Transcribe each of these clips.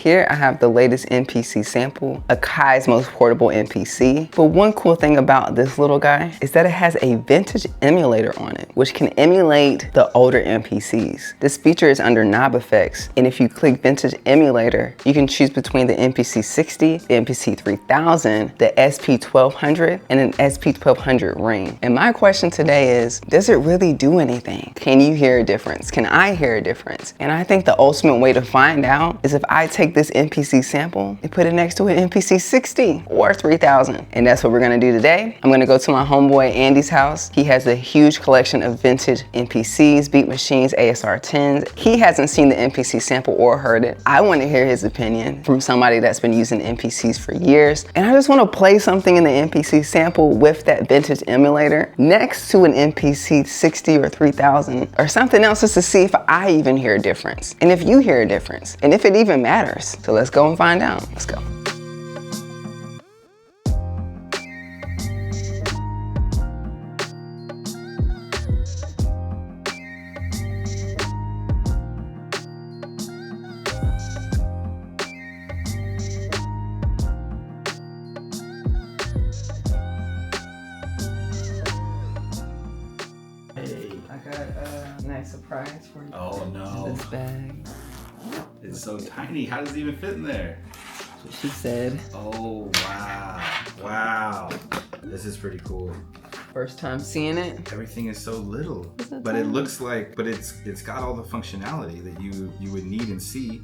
Here I have the latest MPC Sample, Akai's most portable MPC. But one cool thing about this little guy is that it has a vintage emulator on it, which can emulate the older MPCs. This feature is under knob effects, and if you click vintage emulator, you can choose between the MPC 60, the MPC 3000, the SP 1200, and an SP 1200 ring. And my question today is, does it really do anything? Can you hear a difference? Can I hear a difference? And I think the ultimate way to find out is if I take this MPC sample and put it next to an MPC 60 or 3000. And that's what we're gonna do today. I'm gonna go to my homeboy Andy's house. He has a huge collection of vintage MPCs, beat machines, ASR 10s. He hasn't seen the MPC sample or heard it. I wanna hear his opinion from somebody that's been using MPCs for years. And I just wanna play something in the MPC sample with that vintage emulator next to an MPC 60 or 3000 or something else, just to see if I even hear a difference. And if you hear a difference, and if it even matters. So let's go and find out. Let's go. I got a nice surprise for you. Oh no. This bag. It's so tiny. How does it even fit in there? That's what she said. Oh wow. Wow. This is pretty cool. First time seeing it. Everything is so little. But tiny? it looks like, but it's got all the functionality that you would need and see.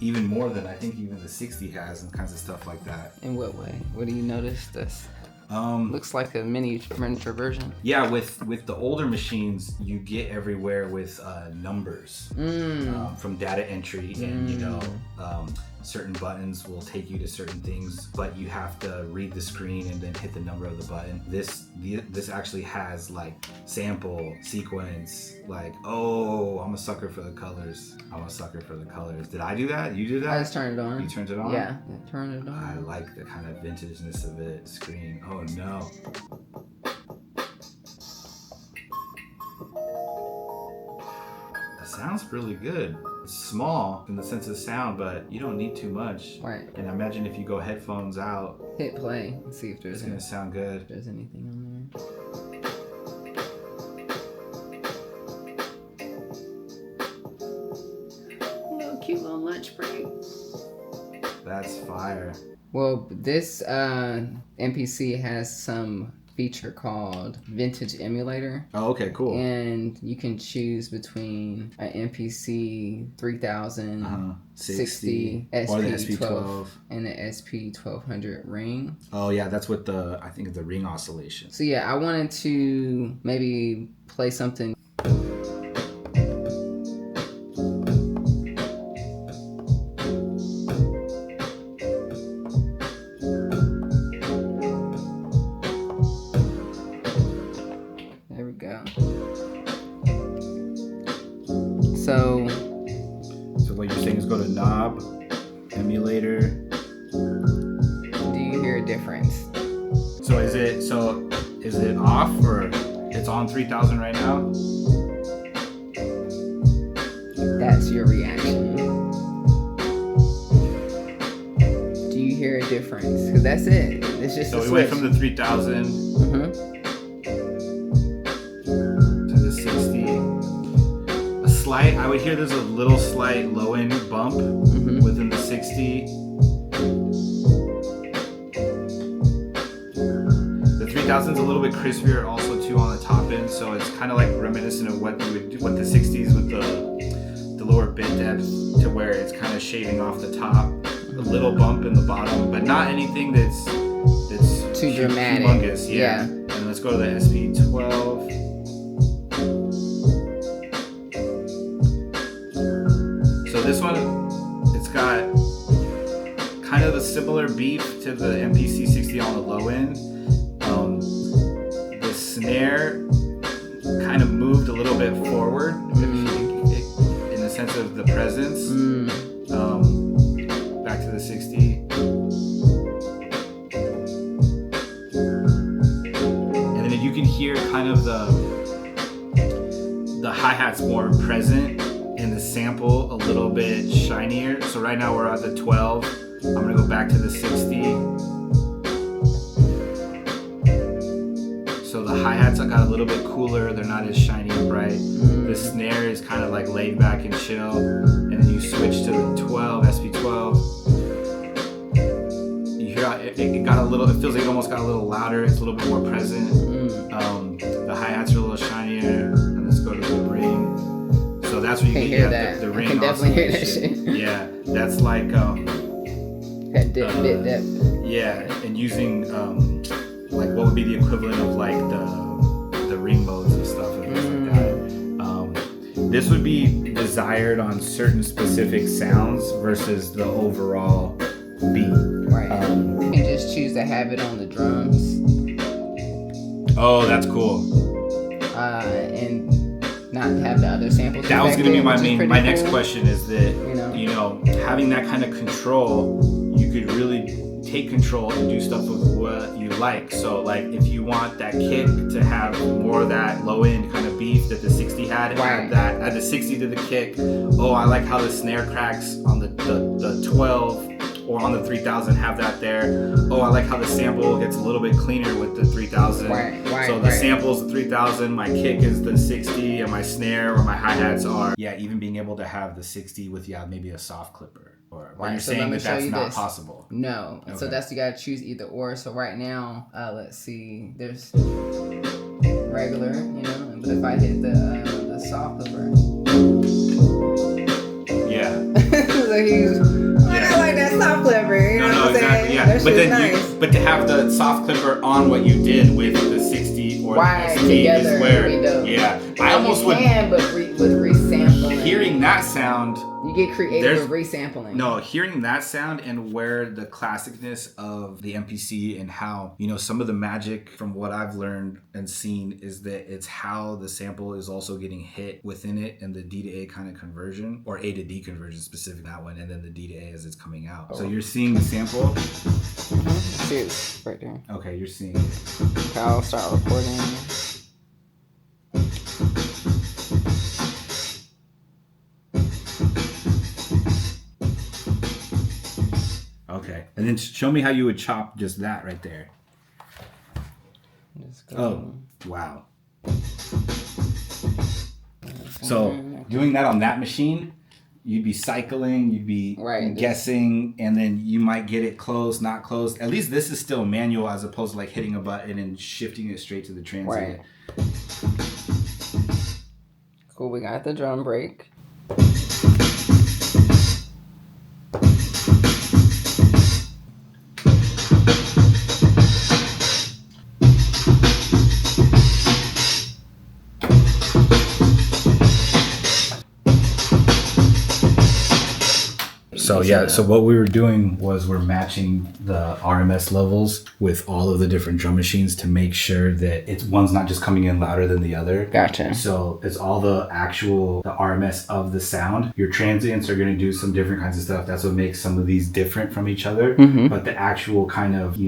Even more than I think even the 60 has and kinds of stuff like that. In what way? What do you notice this? Looks like a miniature version. Yeah, with the older machines, you get everywhere with numbers from data entry, and you know, certain buttons will take you to certain things, but you have to read the screen and then hit the number of the button. This actually has like sample, sequence, like, oh, I'm a sucker for the colors. I'm a sucker for the colors. Did I do that? You did that? I just turned it on. You turned it on? Yeah, turn it on. I like the kind of vintageness of it. Screen. Oh no. It sounds really good. It's small in the sense of sound, but you don't need too much. Right. And I imagine if you go headphones out, hit play and see if it's gonna sound good. If there's anything on there. Little cute little lunch break. That's fire. Well, this MPC has some feature called Vintage Emulator. Oh, okay, cool. And you can choose between an MPC 3000, 60, or the SP12, and the SP 1200 ring. Oh yeah, that's what I think of the ring oscillation. So yeah, I wanted to maybe play something. So what you're saying is go to knob, emulator. Do you hear a difference? So is it off or it's on 3000 right now? That's your reaction. Do you hear a difference? Because that's it. It's just so we went from the 3000 to the 60. I would hear there's a little slight low end bump within the 60. The 3000's a little bit crispier also too on the top end, so it's kind of like reminiscent of what you would do with the 60s with the lower bit depth, to where it's kind of shaving off the top, a little bump in the bottom, but not anything that's too dramatic. Humongous, yeah. And let's go to the SP12. So this one, it's got kind of the similar beef to the MPC 60 on the low end. The snare kind of moved a little bit forward in the sense of the presence. Back to the 60. And then you can hear kind of the hi-hats more present in the sample a little bit shinier. So right now we're at the 12. I'm gonna go back to the 60. So the hi-hats I got a little bit cooler. They're not as shiny and bright. The snare is kind of like laid back and chill. And then you switch to the 12, SP12. You hear it got a little, it feels like it almost got a little louder. It's a little bit more present. The hi-hats are a little shinier. And let's go to the ring. So that's what you can hear that. The ring. I can definitely hear that shit. Yeah, that's like that dip. Yeah, and using like what would be the equivalent of like the ring modes and stuff and things like that. This would be desired on certain specific sounds versus the overall beat. Right. You can just choose to have it on the drums. Oh, that's cool. And not have the other samples. That was going to be my next cool. question is that, you know, having that kind of control, you could really take control and do stuff with what you like. So like if you want that kick to have more of that low end kind of beef that the 60 had, right. add the 60 to the kick. Oh, I like how the snare cracks on the 12 or on the 3000, have that there. Oh, I like how the sample gets a little bit cleaner with the 3000. So the sample's the 3000, my kick is the 60, and my snare or my hi-hats are, even being able to have the 60 with, maybe a soft clipper. Or you're saying that that's not possible? No. Okay. So that's, you gotta choose either or. So right now, let's see, there's regular, but if I hit the soft clipper. Yeah. I like that soft clipper, you know what I'm exactly, saying? Yeah. That shit's nice. But to have the soft clipper on what you did with the 60 or the SP together, is where, I almost would. But with resampling. Hearing that sound, you get creative with resampling. No, hearing that sound and where the classicness of the MPC and how, some of the magic from what I've learned and seen is that it's how the sample is also getting hit within it and the D to A kind of conversion, or A to D conversion specific, that one, and then the D to A as it's coming out. So you're seeing the sample? See it right there. Okay, you're seeing it. Okay, I'll start recording. Okay, and then show me how you would chop just that right there. Oh, wow. So doing that on that machine, you'd be cycling, you'd be guessing, and then you might get it closed, not closed. At least this is still manual as opposed to like hitting a button and shifting it straight to the transient. Right. Cool, we got the drum break. So what we were doing was we're matching the RMS levels with all of the different drum machines to make sure that one's not just coming in louder than the other. Gotcha. So it's all the RMS of the sound. Your transients are going to do some different kinds of stuff. That's what makes some of these different from each other. Mm-hmm. But the actual kind of,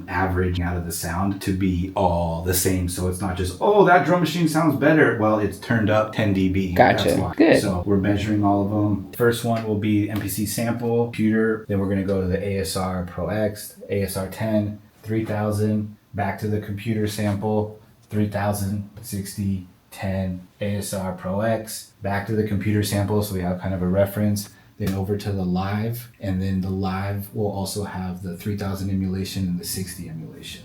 average out of the sound to be all the same. So it's not just, that drum machine sounds better. Well, it's turned up 10 dB. Gotcha. Good. So we're measuring all of them. First one will be MPC Sample, computer. Then we're going to go to the ASR Pro X, ASR 10, 3000, back to the computer sample, 3000, 60, 10, ASR Pro X, back to the computer sample so we have kind of a reference, then over to the live, and then the live will also have the 3000 emulation and the 60 emulation.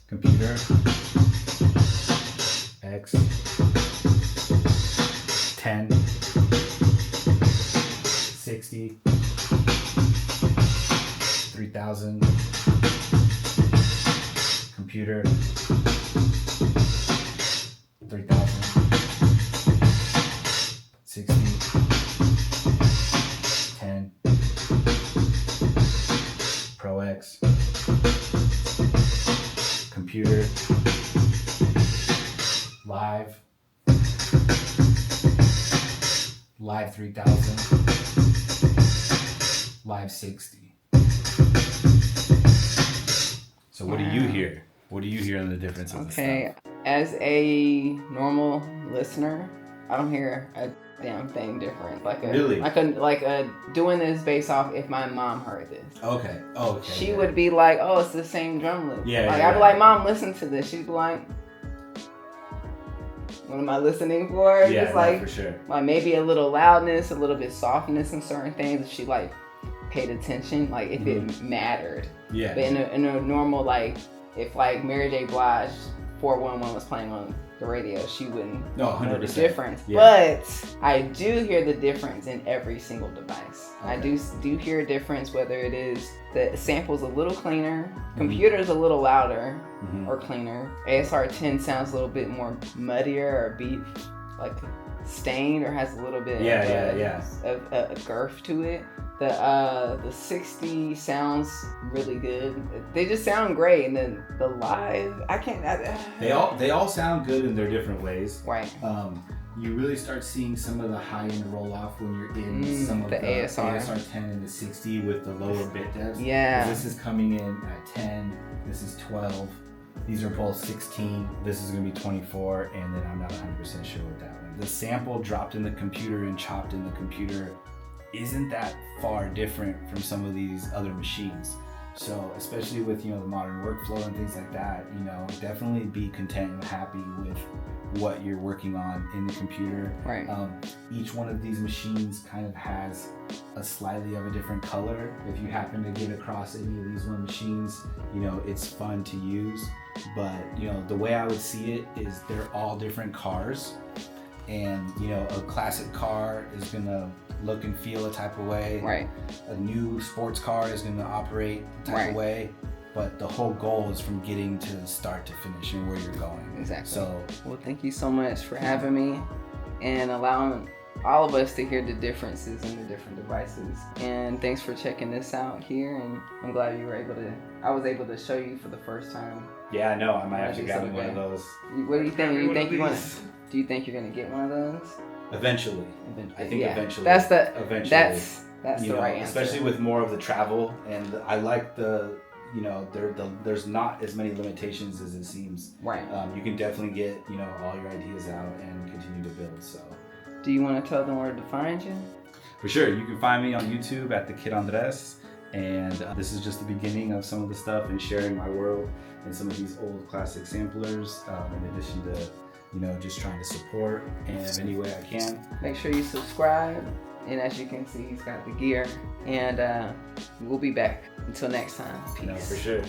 Computer, X, 10, 60, 3000, computer, 3000, 60, 10, Pro X, computer, live 3000, live 60. So what do you hear? What do you hear on the difference of the stuff? As a normal listener, I don't hear a damn thing different. Like a really? like a doing this based off if my mom heard this. Okay. Oh, okay. She would be like, oh, it's the same drum loop. Yeah. Like yeah, I'd be like, Mom, listen to this. She'd be like, what am I listening for? Yeah, Just like, for sure. Like maybe a little loudness, a little bit softness in certain things. If she like paid attention, like if it mattered. Yeah. But in a normal, like if like Mary J. Blige 411 was playing on the radio, she wouldn't know 100%. the difference. Yeah. But I do hear the difference in every single device. Okay. I do hear a difference whether it is the sample's a little cleaner, computer's a little louder or cleaner. ASR 10 sounds a little bit more muddier or beat like stained or has a little bit of a girth to it. The 60 sounds really good. They just sound great, and then the live, They all sound good in their different ways. Right. You really start seeing some of the high end roll off when you're in some of the ASR 10 and the 60 with the lower bit depths. Yeah. This is coming in at 10. This is 12. These are both 16. This is going to be 24, and then I'm not 100% sure with that one. The sample dropped in the computer and chopped in the computer isn't that far different from some of these other machines. So especially with, the modern workflow and things like that, definitely be content and happy with what you're working on in the computer. Right. Each one of these machines kind of has a slightly of a different color. If you happen to get across any of these one machines, it's fun to use. But, the way I would see it is they're all different cars. And, a classic car is gonna look and feel a type of way. Right. A new sports car is gonna operate a type of way. But the whole goal is from getting to start to finish and where you're going. Exactly. So, well, thank you so much for having me and allowing all of us to hear the differences in the different devices. And thanks for checking this out here. And I'm glad I was able to show you for the first time. Yeah, no, I might have to grab one of those. What do you think? Do you think you're gonna get one of those? Eventually. I think eventually. That's the right answer. Especially with more of the travel, and I like the. There's not as many limitations as it seems. Right. You can definitely get, all your ideas out and continue to build, so. Do you want to tell them where to find you? For sure. You can find me on YouTube at The Kid Andres, and this is just the beginning of some of the stuff and sharing my world and some of these old classic samplers, in addition to, just trying to support in any way I can. Make sure you subscribe. And as you can see, he's got the gear. And we'll be back. Until next time. Peace. For sure.